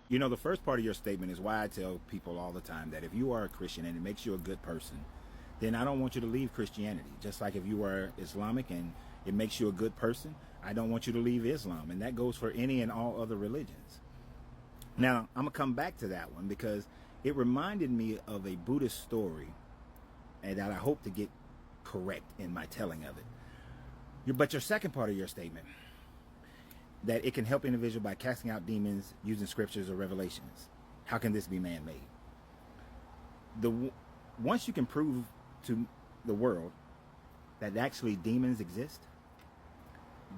You know, the first part of your statement is why I tell people all the time that if you are a Christian and it makes you a good person, then I don't want you to leave Christianity. Just like if you are Islamic and it makes you a good person, I don't want you to leave Islam. And that goes for any and all other religions. Now, I'm going to come back to that one because it reminded me of a Buddhist story and that I hope to get correct in my telling of it. But your second part of your statement, that it can help individual by casting out demons using scriptures or revelations. How can this be man-made? Once you can prove to the world that actually demons exist,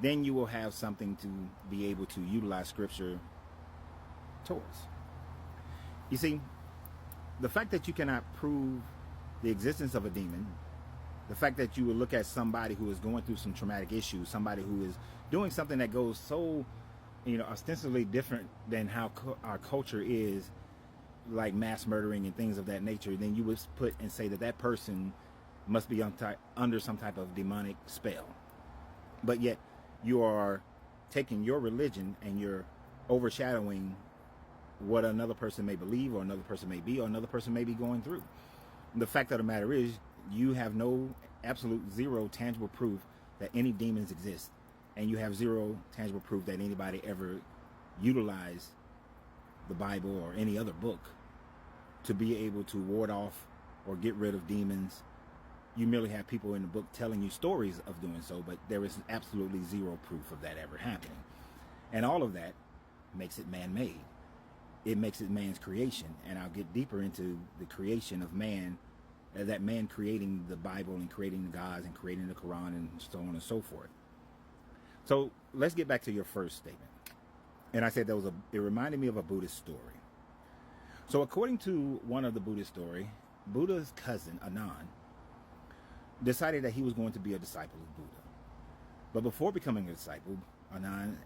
then you will have something to be able to utilize scripture towards. You see, the fact that you cannot prove the existence of a demon, the fact that you will look at somebody who is going through some traumatic issues, somebody who is doing something that goes so, ostensibly different than how our culture is, like mass murdering and things of that nature, then you would put and say that that person must be under some type of demonic spell. But yet you are taking your religion and you're overshadowing what another person may believe or another person may be or another person may be going through. The fact of the matter is, you have no absolute zero tangible proof that any demons exist, and you have zero tangible proof that anybody ever utilized the Bible or any other book to be able to ward off or get rid of demons. You merely have people in the book telling you stories of doing so, but there is absolutely zero proof of that ever happening. And all of that makes it man-made. It makes it man's creation, and I'll get deeper into the creation of man, that man creating the Bible and creating the gods and creating the Quran and so on and so forth. So let's get back to your first statement. And I said it reminded me of a Buddhist story. So according to one of the Buddhist story, Buddha's cousin, Anand, decided that he was going to be a disciple of Buddha. But before becoming a disciple, Anand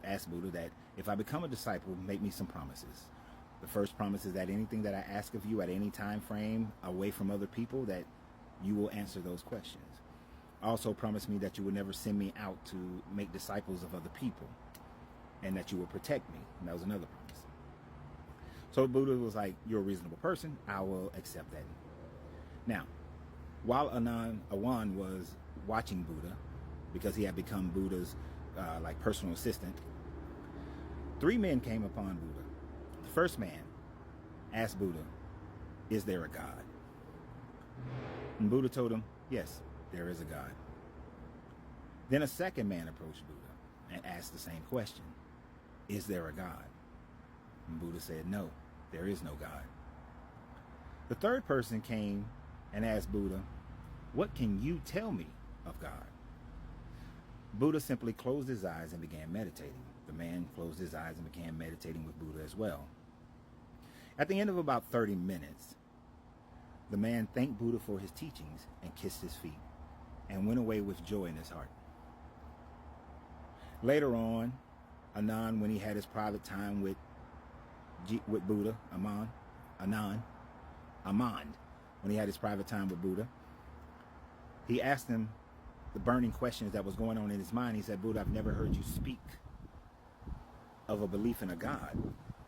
asked Buddha that if I become a disciple, make me some promises. The first promise is that anything that I ask of you at any time frame away from other people, that you will answer those questions. Also promise me that you will never send me out to make disciples of other people, and that you will protect me. And that was another promise. So Buddha was like, you're a reasonable person. I will accept that. Now, while Awan was watching Buddha, because he had become Buddha's personal assistant, 3 men came upon Buddha. The first man asked Buddha, is there a God? And Buddha told him, yes, there is a God. Then a second man approached Buddha and asked the same question, is there a God? And Buddha said, no, there is no God. The third person came and asked Buddha, what can you tell me of God? Buddha simply closed his eyes and began meditating. The man closed his eyes and began meditating with Buddha as well. At the end of about 30 minutes, the man thanked Buddha for his teachings and kissed his feet and went away with joy in his heart. Later on, Anand, when he had his private time with Buddha, Anand, when he had his private time with Buddha, he asked him the burning questions that was going on in his mind. He said, Buddha, I've never heard you speak of a belief in a God,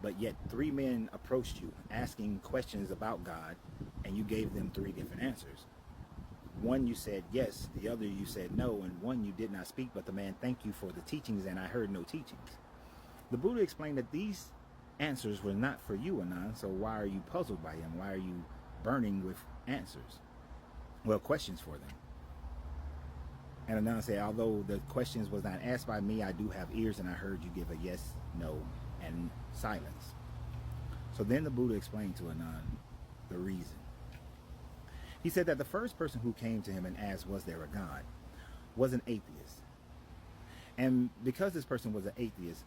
but yet 3 men approached you asking questions about God, and you gave them 3 different answers. One you said yes, the other you said no, and one you did not speak, but the man thanked you for the teachings, and I heard no teachings. The Buddha explained that these answers were not for you, Anand, so why are you puzzled by them? Why are you burning with answers? Well, questions for them. And Anand said, although the questions was not asked by me, I do have ears, and I heard you give a yes, no, and silence. So then the Buddha explained to Anand the reason. He said that the first person who came to him and asked, was there a God, was an atheist. And because this person was an atheist,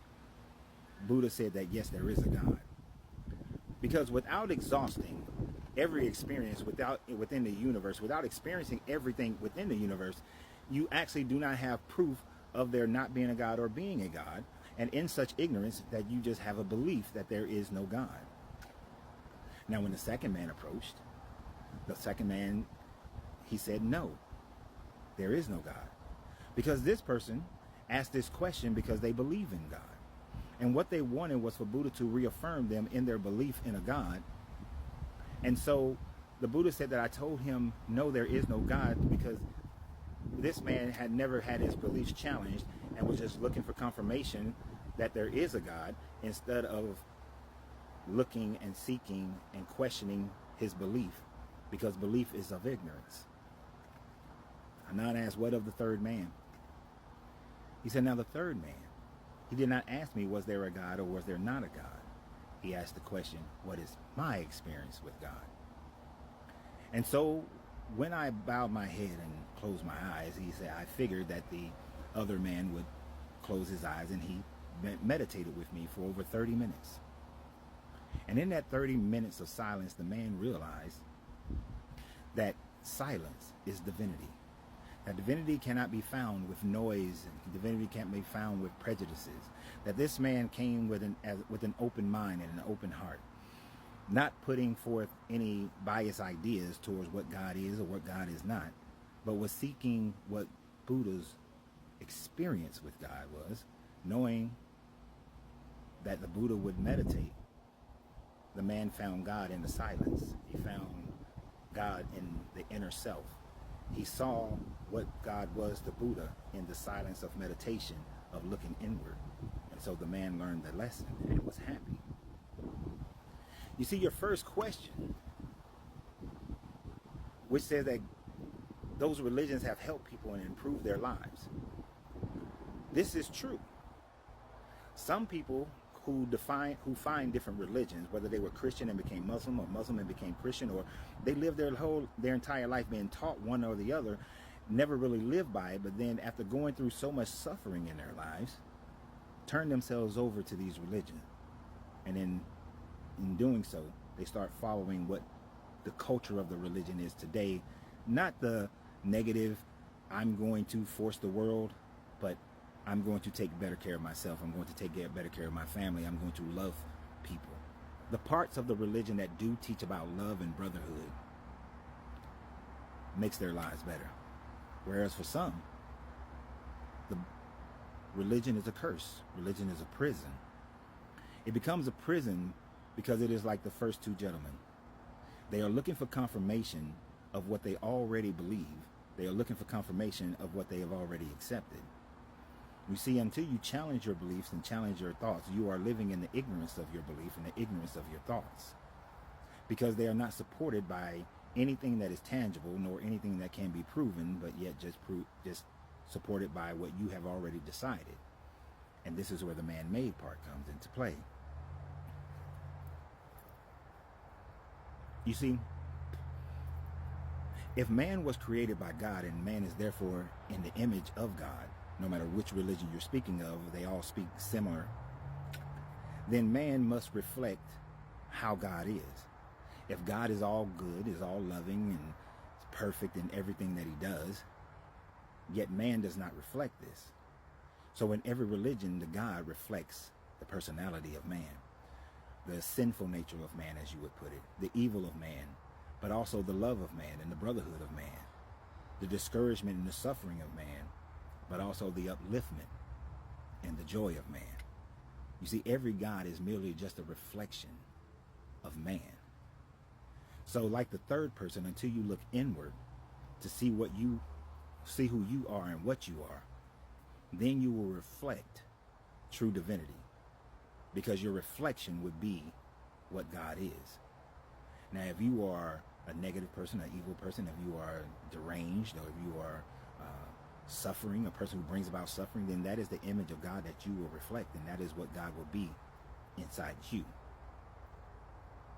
Buddha said that yes, there is a God. Because without exhausting every experience within the universe, without experiencing everything within the universe, you actually do not have proof of there not being a God or being a God, and in such ignorance that you just have a belief that there is no God. Now, when the second man approached, he said, no, there is no God. Because this person asked this question because they believe in God. And what they wanted was for Buddha to reaffirm them in their belief in a God. And so the Buddha said that I told him, no, there is no God, because this man had never had his beliefs challenged and was just looking for confirmation that there is a God, instead of looking and seeking and questioning his belief, because belief is of ignorance. Anan asked, what of the third man? He said, now the third man, he did not ask me, was there a God or was there not a God? He asked the question, what is my experience with God? And so when I bowed my head and closed my eyes, he said, I figured that the other man would close his eyes, and he meditated with me for over 30 minutes. And in that 30 minutes of silence, the man realized that silence is divinity. That divinity cannot be found with noise, and divinity can't be found with prejudices. That this man came with an open mind and an open heart, not putting forth any biased ideas towards what God is or what God is not, but was seeking what Buddha's experience with God was, knowing that the Buddha would meditate. The man found God in the silence. He found God in the inner self. He saw what God was to Buddha in the silence of meditation, of looking inward. And so the man learned the lesson and was happy. You see, your first question, which says that those religions have helped people and improved their lives. This is true. Some people who find different religions, whether they were Christian and became Muslim, or Muslim and became Christian, or they lived their entire life being taught one or the other, never really lived by it, but then after going through so much suffering in their lives, turn themselves over to these religions. And in doing so, they start following what the culture of the religion is today. Not the negative, I'm going to force the world, but I'm going to take better care of myself. I'm going to take better care of my family. I'm going to love people. The parts of the religion that do teach about love and brotherhood makes their lives better. Whereas for some, the religion is a curse. Religion is a prison. It becomes a prison because it is like the first two gentlemen. They are looking for confirmation of what they already believe. They are looking for confirmation of what they have already accepted. You see, until you challenge your beliefs and challenge your thoughts, you are living in the ignorance of your belief and the ignorance of your thoughts, because they are not supported by anything that is tangible nor anything that can be proven, but yet just supported by what you have already decided. And this is where the man-made part comes into play. You see, if man was created by God and man is therefore in the image of God, no matter which religion you're speaking of, they all speak similar, then man must reflect how God is. If God is all good, is all loving, and is perfect in everything that he does, yet man does not reflect this. So in every religion, the God reflects the personality of man, the sinful nature of man, as you would put it, the evil of man, but also the love of man and the brotherhood of man, the discouragement and the suffering of man, but also the upliftment and the joy of man. You see, every God is merely just a reflection of man. So like the third person, until you look inward to see who you are and what you are, then you will reflect true divinity, because your reflection would be what God is. Now, if you are a negative person, an evil person, if you are deranged, or if you are suffering, a person who brings about suffering, then that is the image of God that you will reflect, and that is what God will be inside you.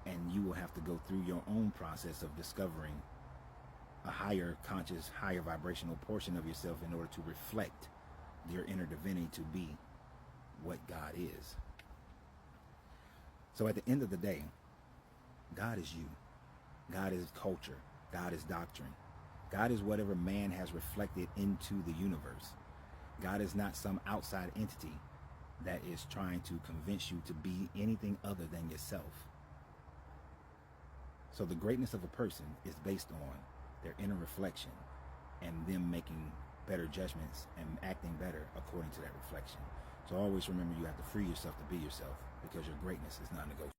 And you will have to go through your own process of discovering a higher conscious, higher vibrational portion of yourself in order to reflect your inner divinity to be what God is. So at the end of the day, God is you. God is culture. God is doctrine. God is whatever man has reflected into the universe. God is not some outside entity that is trying to convince you to be anything other than yourself. So the greatness of a person is based on their inner reflection and them making better judgments and acting better according to that reflection. So always remember you have to free yourself to be yourself, because your greatness is non-negotiable.